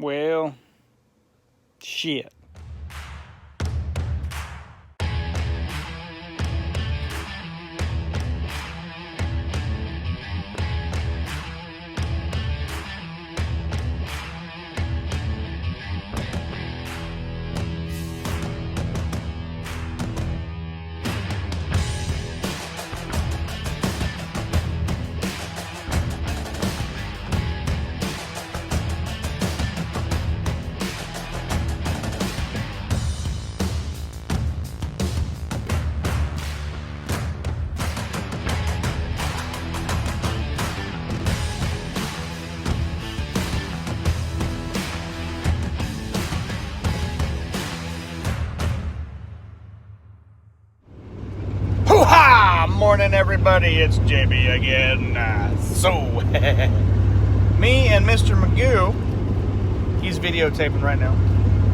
Well, shit. Hoo-ha! Morning, everybody. It's JB again. Me and Mr. Magoo, he's videotaping right now.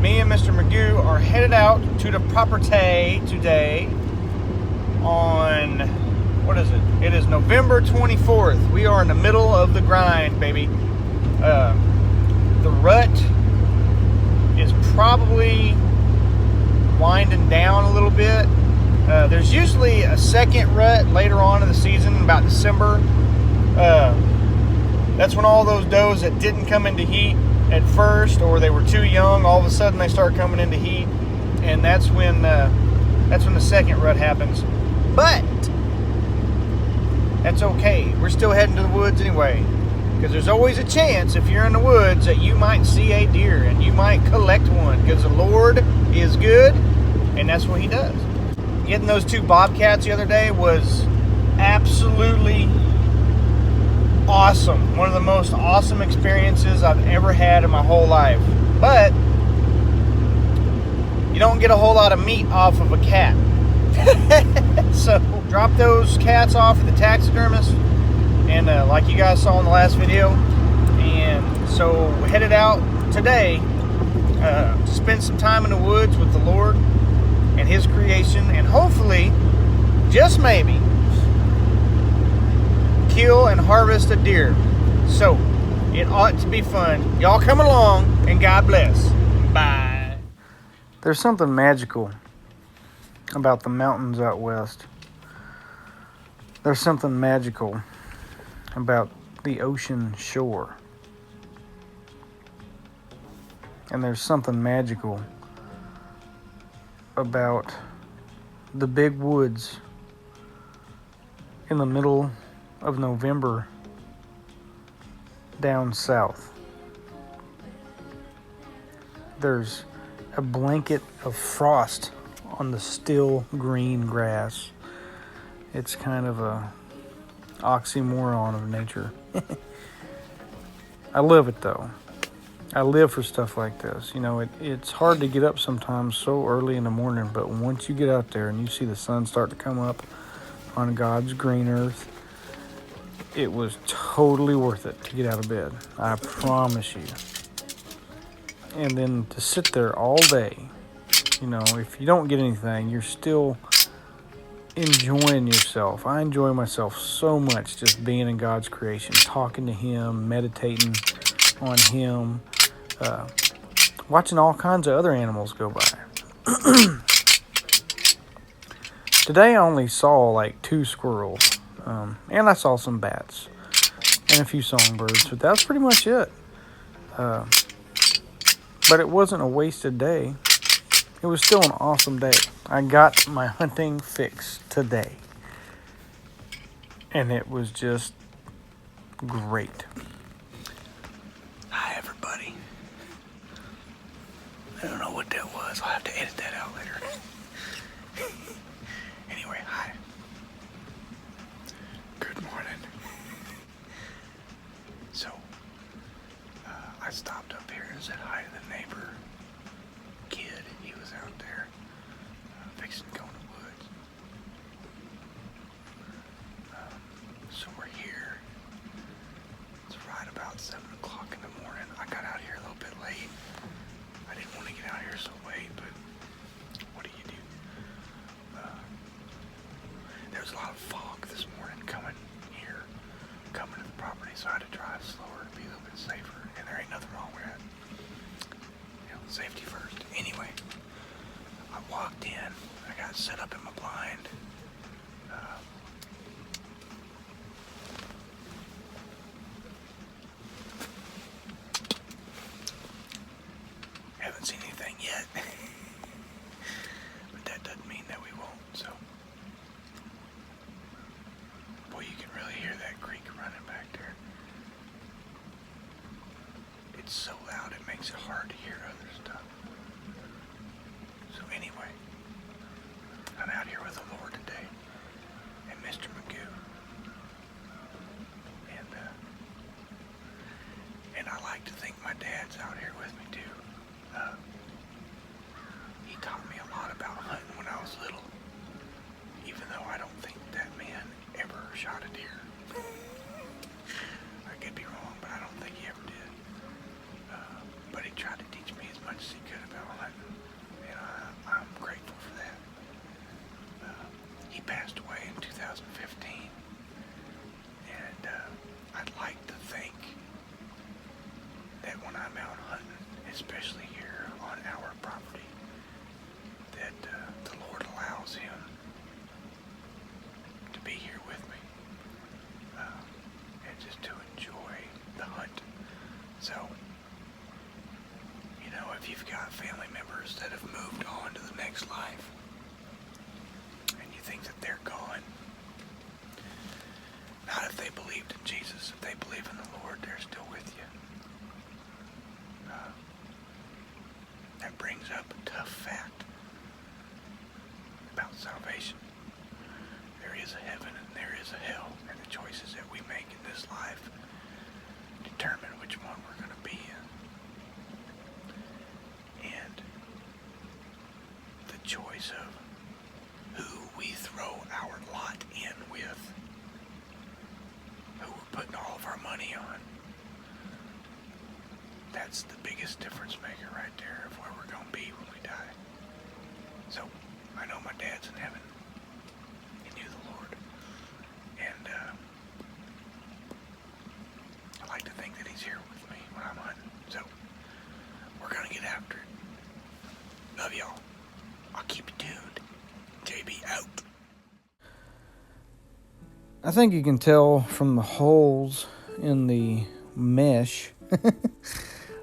Me and Mr. Magoo are headed out to the property today on, what is it? It is November 24th. We are in the middle of the grind, baby. The rut is probably winding down a little bit. There's usually a second rut later on in the season, about December. That's when all those does that didn't come into heat at first, or they were too young, all of a sudden they start coming into heat, and that's when the second rut happens. But that's okay. We're still heading to the woods anyway, because there's always a chance if you're in the woods that you might see a deer and you might collect one, because the Lord is good, and that's what He does. Getting those two bobcats the other day was absolutely awesome. One of the most awesome experiences I've ever had in my whole life. But you don't get a whole lot of meat off of a cat. So drop those cats off at the taxidermist, and like you guys saw in the last video. And so we headed out today to spend some time in the woods with the Lord and His creation, and hopefully, just maybe, kill and harvest a deer. So it ought to be fun. Y'all come along, and God bless. Bye. There's something magical about the mountains out west. There's something magical about the ocean shore. And there's something magical about the big woods in the middle of November down south. There's a blanket of frost on the still green grass. It's kind of a oxymoron of nature. I love it though. I live for stuff like this. You know, it's hard to get up sometimes so early in the morning, but once you get out there and you see the sun start to come up on God's green earth, it was totally worth it to get out of bed. I promise you. And then to sit there all day, you know, if you don't get anything, you're still enjoying yourself. I enjoy myself so much just being in God's creation, talking to Him, meditating on Him, watching all kinds of other animals go by. Today I only saw like 2 squirrels, and I saw some bats and a few songbirds, but that was pretty much it. But it wasn't a wasted day. It was still an awesome day. I got my hunting fix today, and it was just great. Hi, everybody. I don't know what that was. I'll have to edit that out later. Anyway, hi. Good morning. So, I stopped up here and said hi to the neighbor kid. He was out there fixing to go in the woods. So we're here. It's right about 7 o'clock in the morning. I got out here a little bit late. I didn't want to get out here so late, but what do you do? There was a lot of fog this morning coming to the property, so I had to drive slower to be a little bit safer, and there ain't nothing wrong with that. it's so loud it makes it hard to hear other stuff. So anyway, I'm out here with the Lord today and Mr. Magoo. And I like to think my dad's out here with me too. He taught me a lot about hunting when I was little, even though I don't think that man ever shot a deer. I could be wrong, but I don't think he ever did. But he tried to teach me as much as he could about hunting, and I'm grateful for that. He passed away in 2015, and I'd like to think that when I'm out hunting, especially here on our property, that the Lord allows him to be here with me, and just to enjoy the hunt. So, you know, if you've got family members that have moved on to the next life, and you think that they're gone, not if they believed in Jesus, if they believe in the Lord, they're still with you. That brings up a tough fact about salvation. There is a heaven and there is a hell, and the choices that we make in this life determine which one we're going to be in. And the choice of who we throw our lot in with, who we're putting all of our money on, that's the biggest difference maker right there of where we're going to be when we die. So, I know my dad's in heaven. He knew the Lord. And I like to think that he's here with me when I'm hunting. So, we're going to get after it. Love y'all. I'll keep you tuned. JB out. I think you can tell from the holes in the mesh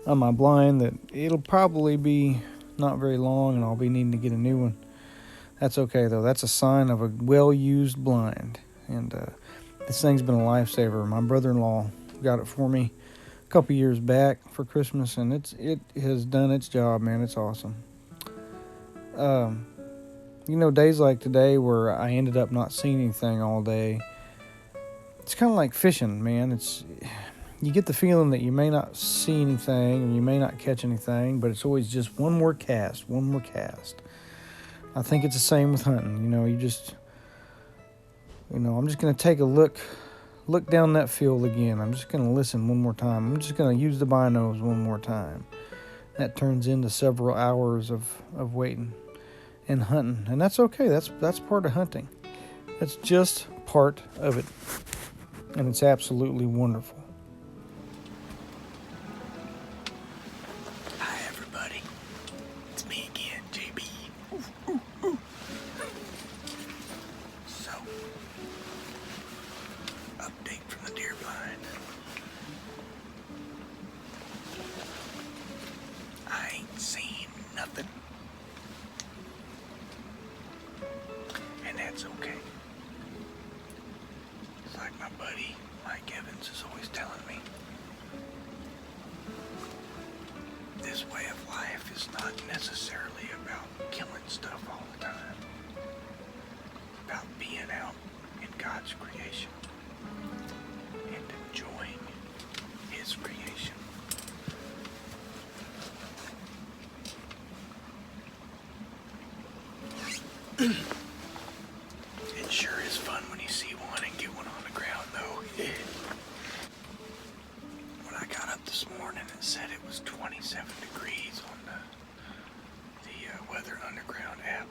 on my blind that it'll probably be not very long and I'll be needing to get a new one. That's okay though. That's a sign of a well-used blind. And this thing's been a lifesaver. My brother-in-law got it for me a couple years back for Christmas, and it has done its job, man. It's awesome. You know, days like today where I ended up not seeing anything all day, it's kind of like fishing, man. You get the feeling that you may not see anything and you may not catch anything, but it's always just one more cast. I think it's the same with hunting. You know, I'm just going to take a look down that field again. I'm just going to listen one more time. I'm just going to use the binos one more time. That turns into several hours of waiting and hunting. And that's okay. That's part of hunting. That's just part of it. And it's absolutely wonderful. Hi, everybody. It's me again, JB. So, update from the deer blind. I ain't seen nothing. And that's okay. It's like my buddy Mike Evans is always telling me. This way of life is not necessarily about killing stuff all the time. It's about being out in God's creation and enjoying His creation. It sure is fun when you see one and get one on the ground, though. When I got up this morning, it said it was 27 degrees on the Weather Underground app.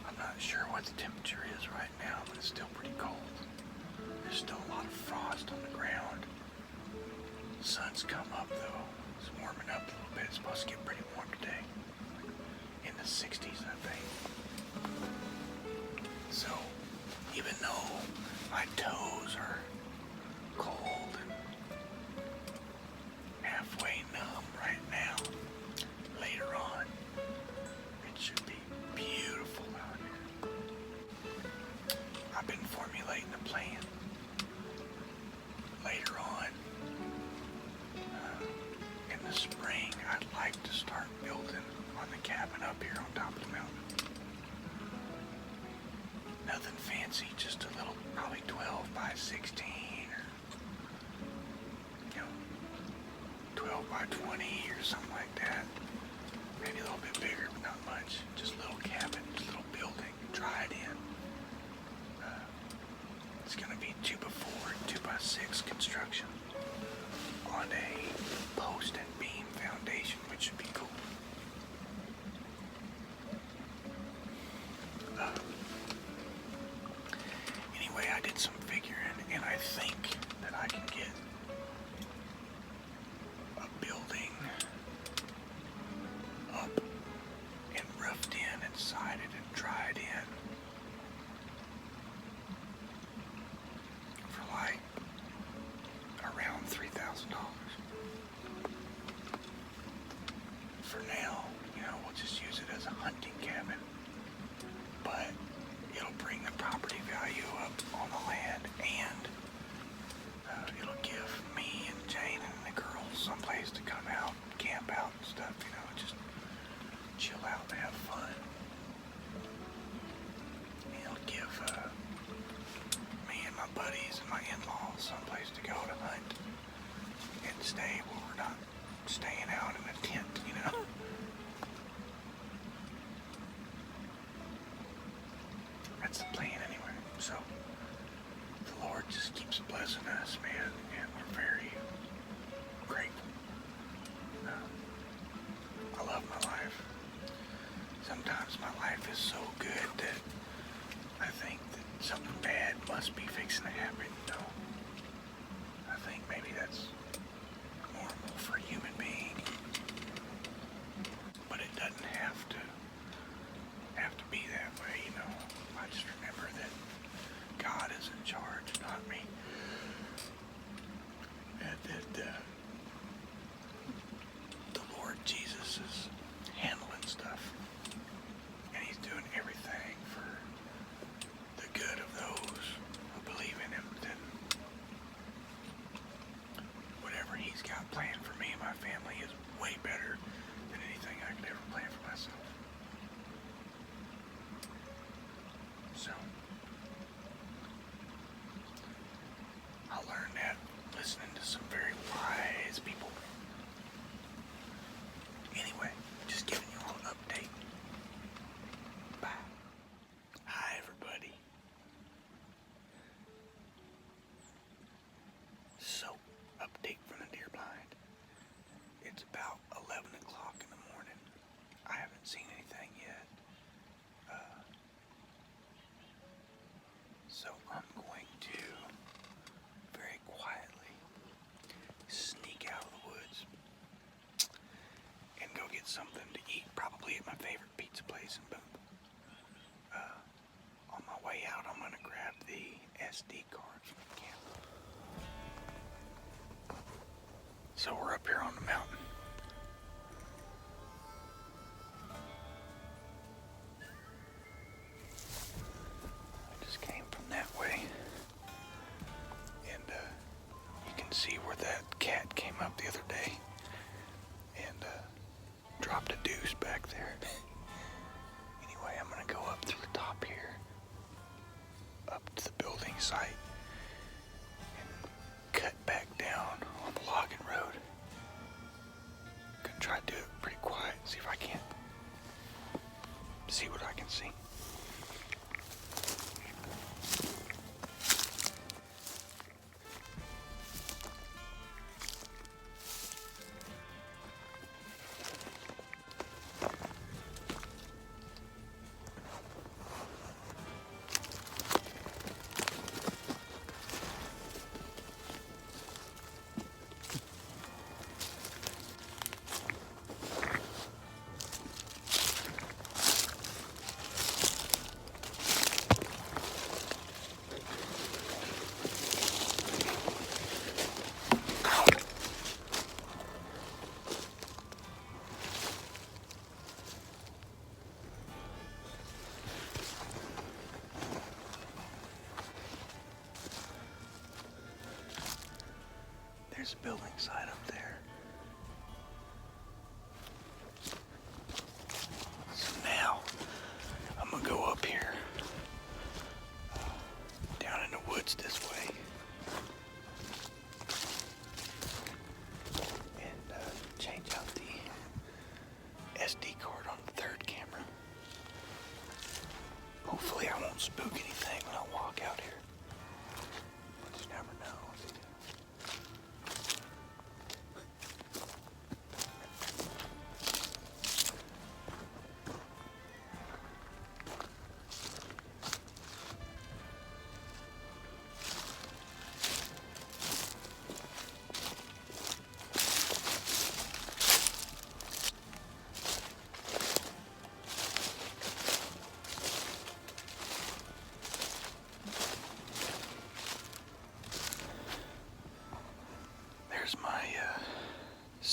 I'm not sure what the temperature is right now, but it's still pretty cold. There's still a lot of frost on the ground. The sun's come up, though. It's warming up a little bit. It's supposed to get pretty warm today. In the 60s, I think. So, even though my toes are cold and halfway numb right now, later on, it should be beautiful out here. I've been formulating a plan fancy, just a little, probably 12 by 16 or, 12 by 20 or something like that. Maybe a little bit bigger, but not much. Just a little cabin, just a little building, dried in. It's going to be 2 by 4 and 2 by 6 construction on a post and beam foundation, which should be cool. Anyway, I did some figuring, and I think that I can get a building up and roughed in and sided and dried in for like around $3,000. For now, we'll just use it as a hunting cabin, but it'll bring the property value up on the land, and it'll give me and Jane and the girls someplace to come out, camp out and stuff, just chill out and have fun. And it'll give me and my buddies and my in-laws someplace to go to hunt and stay where we're not staying out in a tent, That's the plan anyway. So the Lord just keeps blessing us, man, and we're very grateful. I love my life. Sometimes my life is so good that I think that something bad must be fixing to happen, I think maybe that's normal for a human being, but it doesn't have to be that way, I just remember that God is in charge, not me. And that the Lord Jesus is handling stuff, and He's doing everything for the good of those who believe in Him. Then whatever He's got planned for me and my family is way better than anything I could ever plan for myself. So I learned that listening to some very wise people. Anyway, just giving you all an update. Bye. Hi, everybody. So, update from the deer blind. It's about 11 o'clock in the morning. I haven't seen anything yet. So I'm going to very quietly sneak out of the woods and go get something to eat, probably at my favorite pizza place in Boone. On my way out, I'm going to grab the SD card from the camp. So we're up here on the mountain. Came from that way, and you can see where that cat came up the other day and dropped a deuce back there. Anyway, I'm gonna go up through the top here, up to the building site, and cut back down on the logging road. Gonna try to do it pretty quiet, see if I can see what I can see. There's a building site up there. So now I'm gonna go up here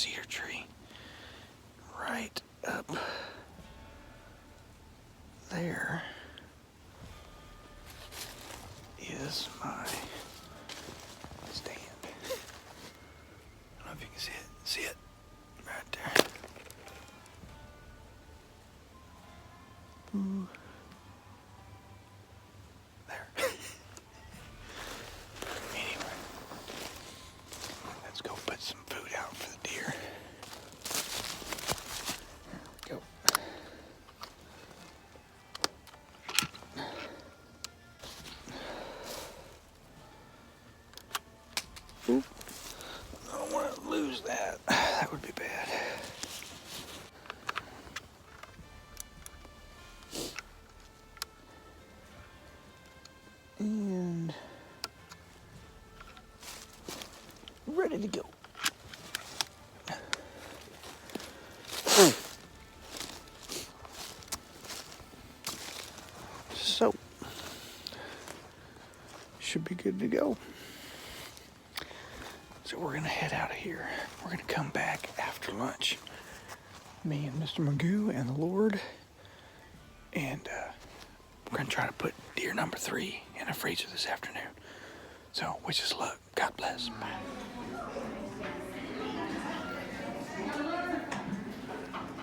cedar tree. Right up there is my stand. I don't know if you can see it. See it? Right there. Ooh. There. Anyway, let's go put some food out for the deer. There we go. Oop. I don't want to lose that. That would be bad. And ready to go. So, should be good to go. So we're gonna head out of here. We're gonna come back after lunch. Me and Mr. Magoo and the Lord. And we're gonna try to put deer number 3 in a freezer this afternoon. So wish us luck. God bless. Bye.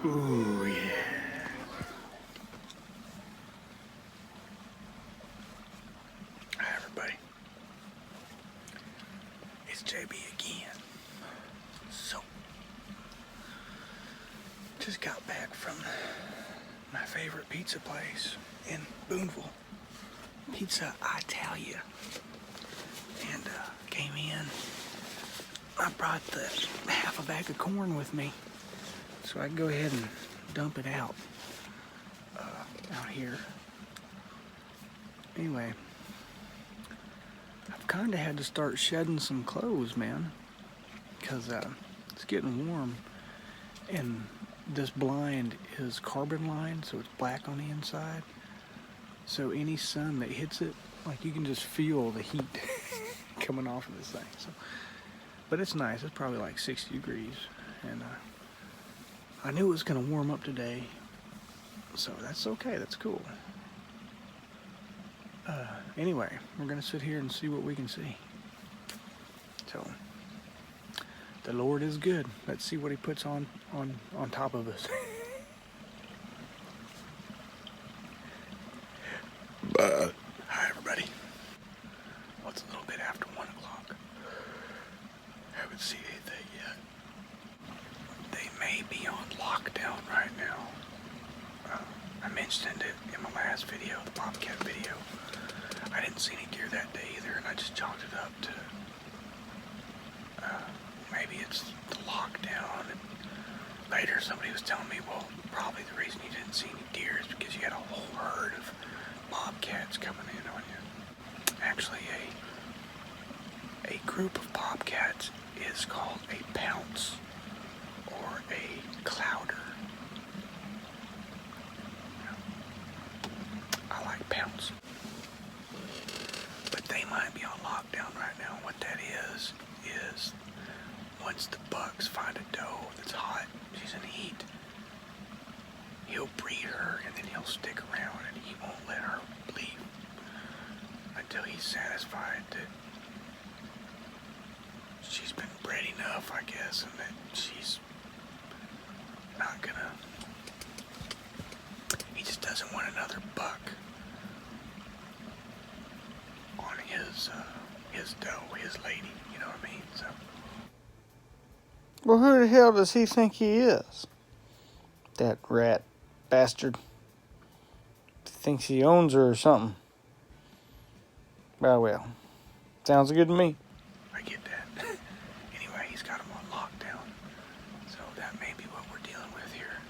Ooh, yeah. Hi, everybody. It's JB again. So, just got back from my favorite pizza place in Boonville, Pizza Italia, and came in. I brought the half a bag of corn with me, so I can go ahead and dump it out here. Anyway, I've kind of had to start shedding some clothes, man, because it's getting warm, and this blind is carbon lined, so it's black on the inside. So any sun that hits it, like, you can just feel the heat coming off of this thing. So, but it's nice. It's probably like 60 degrees, and I knew it was gonna warm up today, so that's okay. That's cool. Anyway, we're gonna sit here and see what we can see. So, the Lord is good. Let's see what He puts on top of us. Hi, everybody. Well, it's a little bit after 1 o'clock. Haven't seen anything yet. They may be on lockdown right now. I mentioned it in my last video, the Bobcat video. I didn't see any deer that day either, and I just chalked it up to maybe it's the lockdown. And later somebody was telling me, well, probably the reason you didn't see any deer is because you had a whole herd of bobcats coming in on you. Actually, a group of bobcats is called a pounce or a clouder. I like pounce. But they might be on lockdown right now. What that is once the bucks find a doe that's hot, she's in heat, he'll breed her and then he'll stick around and he won't let her leave until he's satisfied that she's been bred enough, I guess, and that she's not gonna, he just doesn't want another buck on his doe, his lady, you know what I mean? So. Well, who the hell does he think he is? That rat bastard. Thinks he owns her or something. Well. Sounds good to me. I get that. Anyway, he's got him on lockdown. So that may be what we're dealing with here.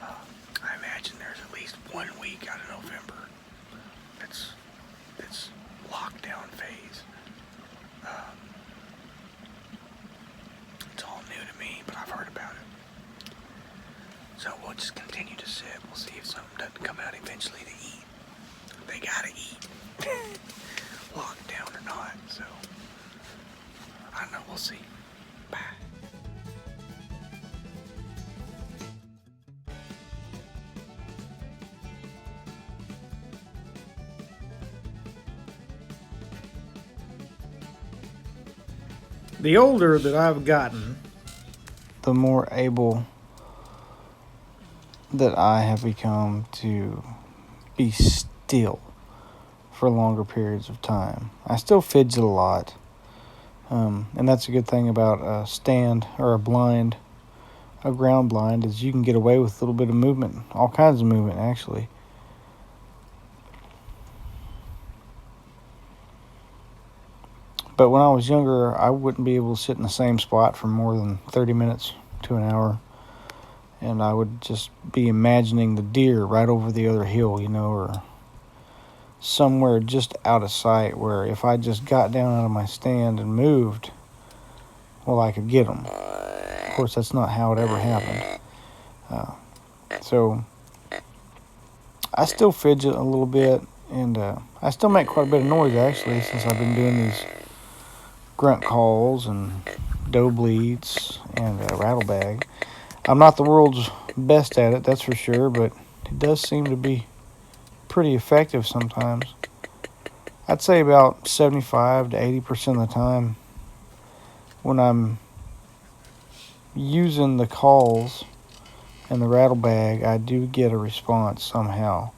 I imagine there's at least 1 week out of November that's lockdown phase. It's all new to me, but I've heard about it. So we'll just continue to sit. We'll see if something doesn't come out eventually to eat. They gotta eat. Lockdown or not, so I don't know, we'll see. Bye. The older that I've gotten, the more able that I have become to be still for longer periods of time. I still fidget a lot, and that's a good thing about a stand or a blind, a ground blind, is you can get away with a little bit of movement, all kinds of movement actually. But when I was younger, I wouldn't be able to sit in the same spot for more than 30 minutes to an hour. And I would just be imagining the deer right over the other hill, or somewhere just out of sight where if I just got down out of my stand and moved, well, I could get them. Of course, that's not how it ever happened. So I still fidget a little bit, and I still make quite a bit of noise, actually, since I've been doing these grunt calls and doe bleats and rattlebag. I'm not the world's best at it, that's for sure, but it does seem to be pretty effective sometimes. I'd say about 75 to 80% of the time when I'm using the calls and the rattlebag, I do get a response somehow.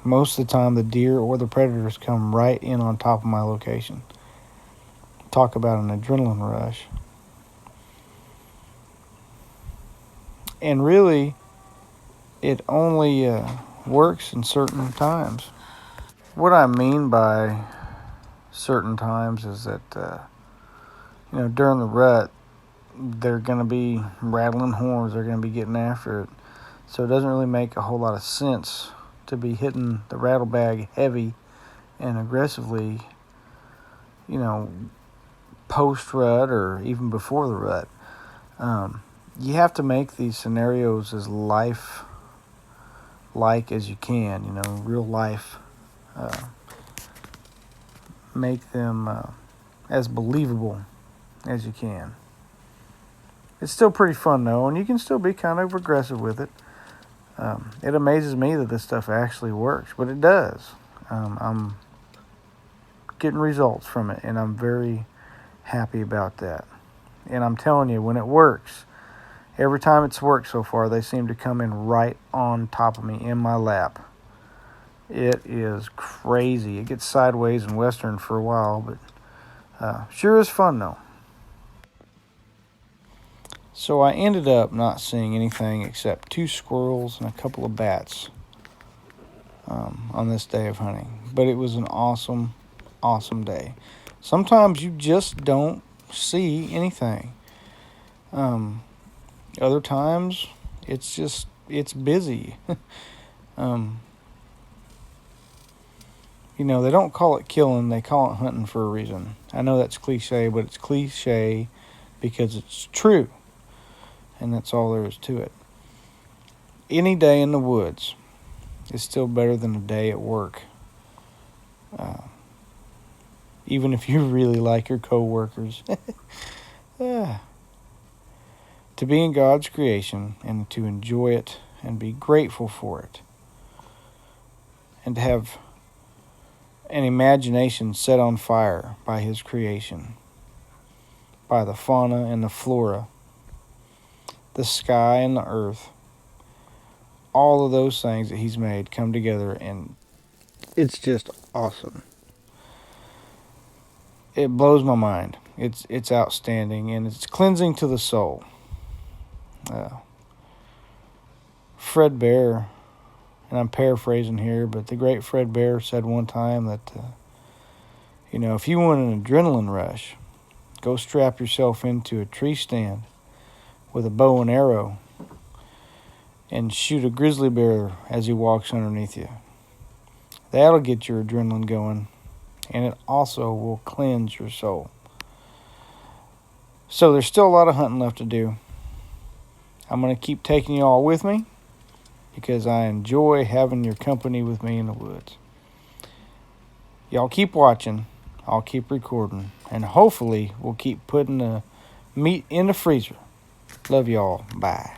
Most of the time, the deer or the predators come right in on top of my location. Talk about an adrenaline rush. And really, it only works in certain times. What I mean by certain times is that, during the rut, they're going to be rattling horns. They're going to be getting after it. So it doesn't really make a whole lot of sense to be hitting the rattlebag heavy and aggressively, post-rut or even before the rut. You have to make these scenarios as life-like as you can, real life. Make them as believable as you can. It's still pretty fun, though, and you can still be kind of aggressive with it. It amazes me that this stuff actually works, but it does. I'm getting results from it, and I'm very happy about that. And I'm telling you, when it works, every time it's worked so far, they seem to come in right on top of me in my lap. It is crazy. It gets sideways and western for a while, but sure is fun, though. So I ended up not seeing anything except 2 squirrels and a couple of bats on this day of hunting. But it was an awesome, awesome day. Sometimes you just don't see anything. Other times, it's busy. They don't call it killing, they call it hunting for a reason. I know that's cliche, but it's cliche because it's true. And that's all there is to it. Any day in the woods is still better than a day at work. Even if you really like your coworkers. To be in God's creation and to enjoy it and be grateful for it. And to have an imagination set on fire by His creation. By the fauna and the flora. The sky and the earth. All of those things that He's made come together, and it's just awesome. It blows my mind. It's outstanding, and it's cleansing to the soul. Fred Bear, and I'm paraphrasing here, but the great Fred Bear said one time that, if you want an adrenaline rush, go strap yourself into a tree stand with a bow and arrow and shoot a grizzly bear as he walks underneath you. That'll get your adrenaline going, and it also will cleanse your soul. So there's still a lot of hunting left to do. I'm going to keep taking you all with me because I enjoy having your company with me in the woods. Y'all keep watching. I'll keep recording. And hopefully we'll keep putting the meat in the freezer. Love y'all. Bye.